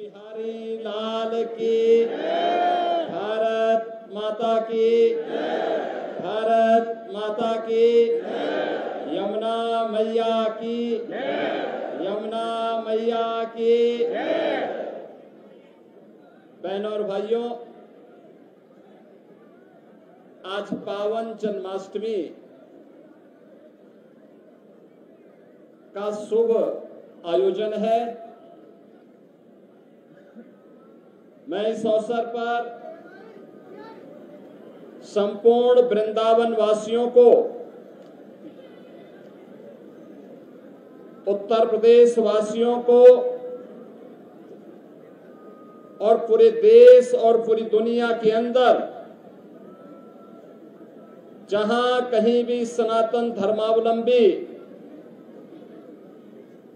बिहारी लाल की, भारत माता की, भारत माता की, यमुना मैया की, यमुना मैया की। बहनों और भाइयों, आज पावन जन्माष्टमी का शुभ आयोजन है। मैं इस अवसर पर संपूर्ण वृंदावन वासियों को, उत्तर प्रदेश वासियों को और पूरे देश और पूरी दुनिया के अंदर जहां कहीं भी सनातन धर्मावलंबी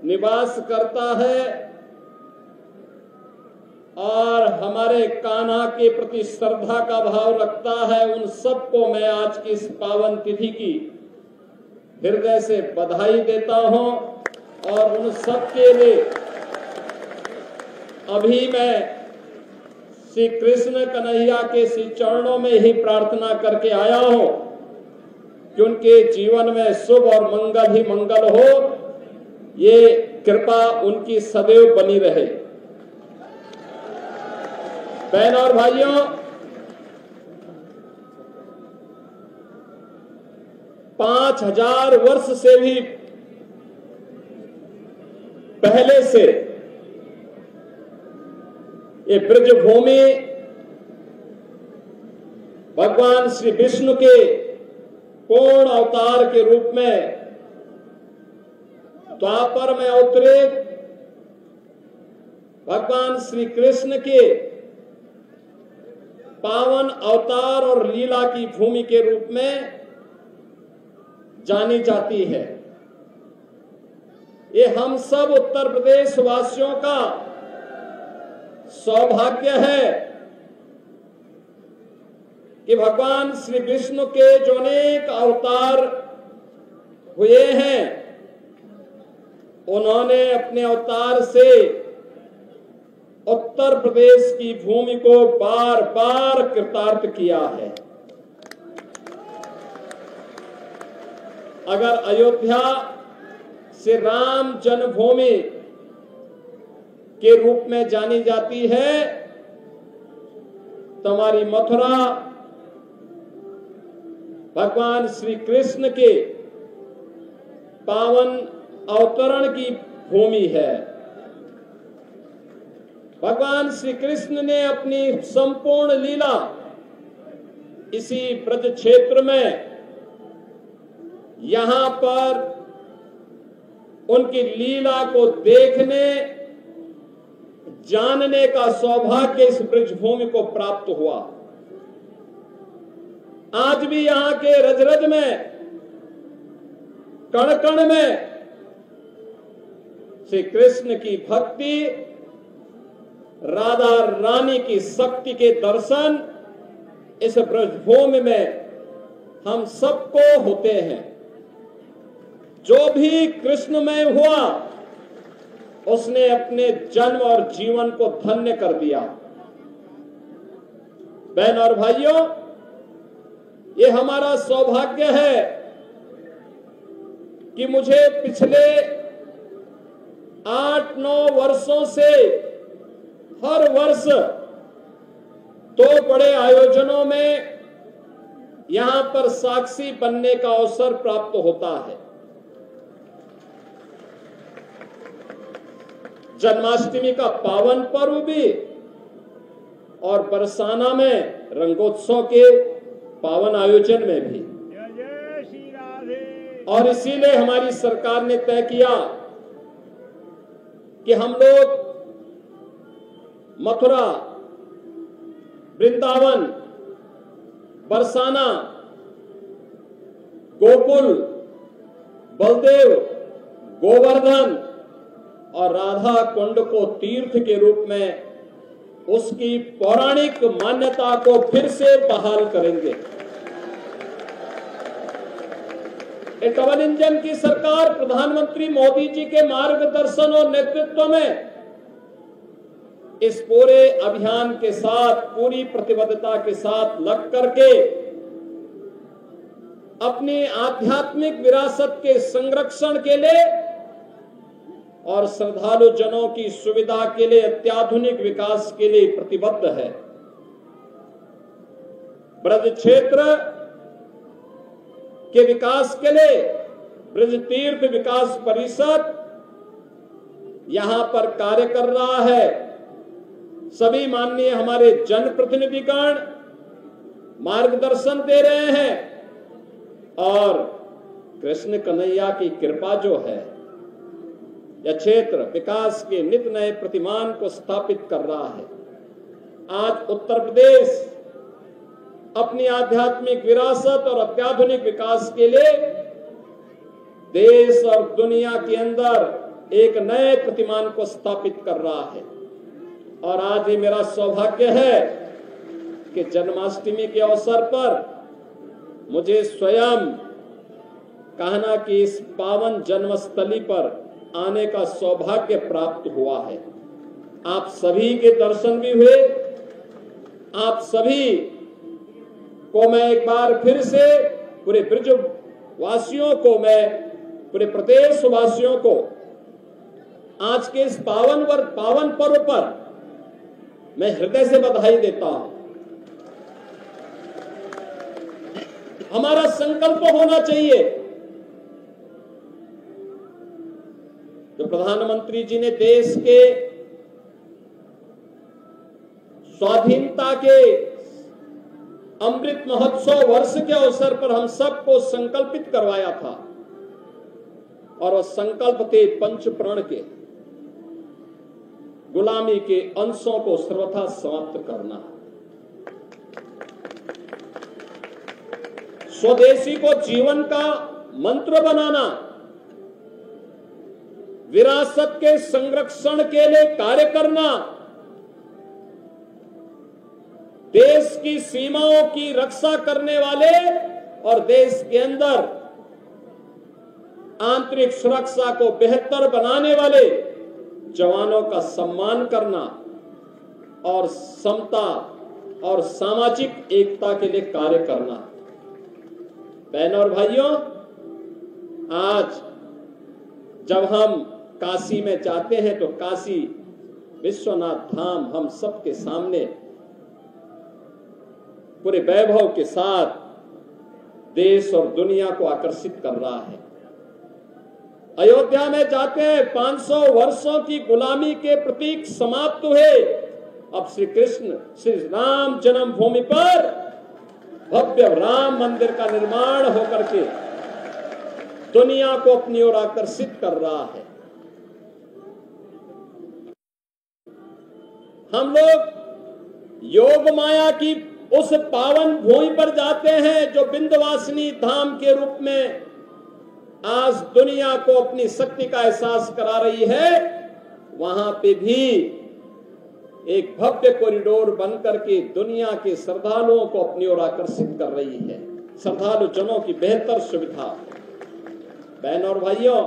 निवास करता है और हमारे कान्हा के प्रति श्रद्धा का भाव रखता है, उन सबको मैं आज की इस पावन तिथि की हृदय से बधाई देता हूं। और उन सब के लिए अभी मैं श्री कृष्ण कन्हैया के श्री चरणों में ही प्रार्थना करके आया हूं कि उनके जीवन में शुभ और मंगल ही मंगल हो, ये कृपा उनकी सदैव बनी रहे। बहनों और भाइयों, 5000 वर्ष से भी पहले से ये ब्रजभूमि भगवान श्री विष्णु के पूर्ण अवतार के रूप में द्वापर में अवतरित भगवान श्री कृष्ण के पावन अवतार और लीला की भूमि के रूप में जानी जाती है। ये हम सब उत्तर प्रदेश वासियों का सौभाग्य है कि भगवान श्री विष्णु के जो अनेक अवतार हुए हैं, उन्होंने अपने अवतार से उत्तर प्रदेश की भूमि को बार बार कृतार्थ किया है। अगर अयोध्या से राम जन्मभूमि के रूप में जानी जाती है, तो हमारी मथुरा भगवान श्री कृष्ण के पावन अवतरण की भूमि है। भगवान श्री कृष्ण ने अपनी संपूर्ण लीला इसी ब्रज क्षेत्र में, यहां पर उनकी लीला को देखने जानने का सौभाग्य इस ब्रजभूमि को प्राप्त हुआ। आज भी यहां के रज रज में, कण कण में श्री कृष्ण की भक्ति, राधा रानी की शक्ति के दर्शन इस ब्रजभूमि में हम सबको होते हैं। जो भी कृष्णमय हुआ, उसने अपने जन्म और जीवन को धन्य कर दिया। बहन और भाइयों, ये हमारा सौभाग्य है कि मुझे पिछले 8-9 वर्षों से हर वर्ष 2 बड़े आयोजनों में यहां पर साक्षी बनने का अवसर प्राप्त होता है। जन्माष्टमी का पावन पर्व भी और बरसाना में रंगोत्सव के पावन आयोजन में भी। और इसीलिए हमारी सरकार ने तय किया कि हम लोग मथुरा, वृंदावन, बरसाना, गोकुल, बलदेव, गोवर्धन और राधा कुंड को तीर्थ के रूप में उसकी पौराणिक मान्यता को फिर से बहाल करेंगे। डबल इंजन की सरकार प्रधानमंत्री मोदी जी के मार्गदर्शन और नेतृत्व में इस पूरे अभियान के साथ पूरी प्रतिबद्धता के साथ लग करके अपनी आध्यात्मिक विरासत के संरक्षण के लिए और श्रद्धालु जनों की सुविधा के लिए अत्याधुनिक विकास के लिए प्रतिबद्ध है। ब्रज क्षेत्र के विकास के लिए ब्रज तीर्थ विकास परिषद यहां पर कार्य कर रहा है। सभी माननीय हमारे जनप्रतिनिधिगण मार्गदर्शन दे रहे हैं और कृष्ण कन्हैया की कृपा जो है यह क्षेत्र विकास के नित नए प्रतिमान को स्थापित कर रहा है। आज उत्तर प्रदेश अपनी आध्यात्मिक विरासत और अत्याधुनिक विकास के लिए देश और दुनिया के अंदर एक नए प्रतिमान को स्थापित कर रहा है। और आज ये मेरा सौभाग्य है कि जन्माष्टमी के अवसर पर मुझे स्वयं कहना कि इस पावन जन्मस्थली पर आने का सौभाग्य प्राप्त हुआ है। आप सभी के दर्शन भी हुए। आप सभी को मैं एक बार फिर से पूरे ब्रज वासियों को, मैं पूरे प्रदेश वासियों को आज के इस पावन पर्व पर मैं हृदय से बधाई देता हूं। हमारा संकल्प होना चाहिए, जो प्रधानमंत्री जी ने देश के स्वाधीनता के अमृत महोत्सव वर्ष के अवसर पर हम सबको संकल्पित करवाया था, और वह संकल्प थे पंच प्रण के, गुलामी के अंशों को सर्वथा समाप्त करना, स्वदेशी को जीवन का मंत्र बनाना, विरासत के संरक्षण के लिए कार्य करना, देश की सीमाओं की रक्षा करने वाले और देश के अंदर आंतरिक सुरक्षा को बेहतर बनाने वाले जवानों का सम्मान करना और समता और सामाजिक एकता के लिए कार्य करना। बहनों और भाइयों, आज जब हम काशी में जाते हैं तो काशी विश्वनाथ धाम हम सबके सामने पूरे वैभव के साथ देश और दुनिया को आकर्षित कर रहा है। अयोध्या में जाते हैं, 500 वर्षों की गुलामी के प्रतीक समाप्त हुए। अब श्री कृष्ण श्री राम जन्मभूमि पर भव्य राम मंदिर का निर्माण होकर के दुनिया को अपनी ओर आकर्षित कर रहा है। हम लोग योग माया की उस पावन भूमि पर जाते हैं जो विंध्यवासिनी धाम के रूप में आज दुनिया को अपनी शक्ति का एहसास करा रही है। वहां पे भी एक भव्य कॉरिडोर बनकर के दुनिया के श्रद्धालुओं को अपनी ओर आकर्षित कर रही है। श्रद्धालु जनों की बेहतर सुविधा। बहनों और भाइयों,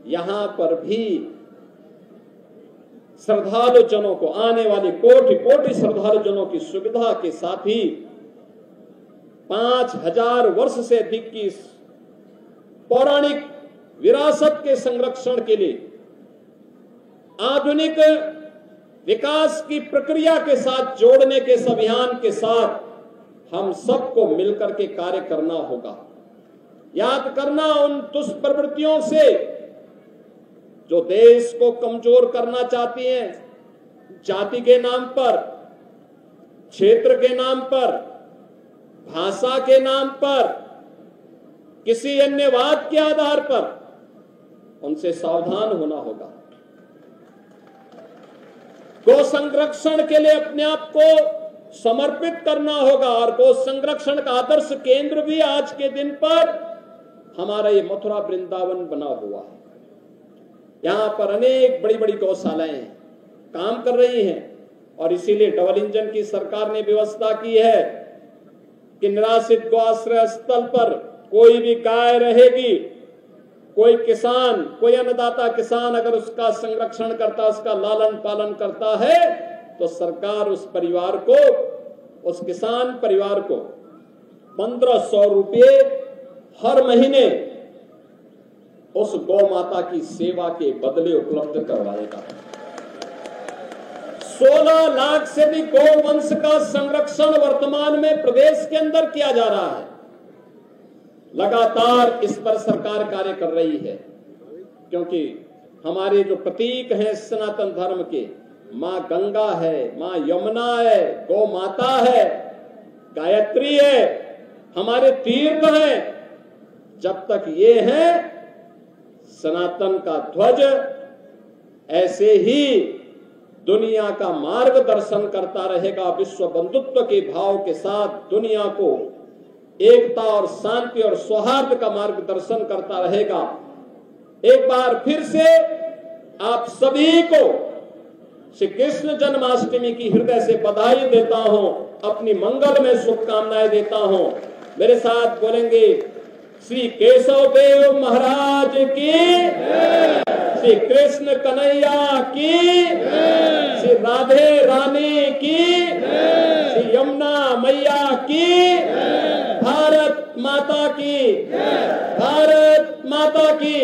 यहां पर भी श्रद्धालु जनों को, आने वाली कोटि कोटि श्रद्धालु जनों की सुविधा के साथ ही 5000 वर्ष से अधिक की पौराणिक विरासत के संरक्षण के लिए आधुनिक विकास की प्रक्रिया के साथ जोड़ने के इस अभियान के साथ हम सबको मिलकर के कार्य करना होगा। याद करना उन दुष्प्रवृत्तियों से जो देश को कमजोर करना चाहती हैं, जाति के नाम पर, क्षेत्र के नाम पर, भाषा के नाम पर, किसी अन्य वाद के आधार पर, उनसे सावधान होना होगा। गौ संरक्षण के लिए अपने आप को समर्पित करना होगा और गौ संरक्षण का आदर्श केंद्र भी आज के दिन पर हमारा ये मथुरा वृंदावन बना हुआ है। यहां पर अनेक बड़ी बड़ी गौशालाएं काम कर रही हैं और इसीलिए डबल इंजन की सरकार ने व्यवस्था की है कि निराश्रित गौ आश्रय स्थल पर कोई भी गाय रहेगी कोई किसान, कोई अन्नदाता किसान अगर उसका संरक्षण करता, उसका लालन पालन करता है, तो सरकार उस परिवार को, उस किसान परिवार को 1500 रुपये हर महीने उस गौ माता की सेवा के बदले उपलब्ध करवाएगा। 16 लाख से भी गौवंश का संरक्षण वर्तमान में प्रदेश के अंदर किया जा रहा है। लगातार इस पर सरकार कार्य कर रही है, क्योंकि हमारे जो प्रतीक हैं सनातन धर्म के, मां गंगा है, मां यमुना है, गौ माता है, गायत्री है, हमारे तीर्थ हैं। जब तक ये है सनातन का ध्वज ऐसे ही दुनिया का मार्गदर्शन करता रहेगा, विश्व बंधुत्व के भाव के साथ दुनिया को एकता और शांति और सौहार्द का मार्गदर्शन करता रहेगा। एक बार फिर से आप सभी को श्री कृष्ण जन्माष्टमी की हृदय से बधाई देता हूं, अपनी मंगल में शुभकामनाएं देता हूं। मेरे साथ बोलेंगे श्री केशव देव महाराज की, श्री कृष्ण कन्हैया की, श्री राधे रानी की, श्री यमुना मैया की, भारत माता की, भारत माता की।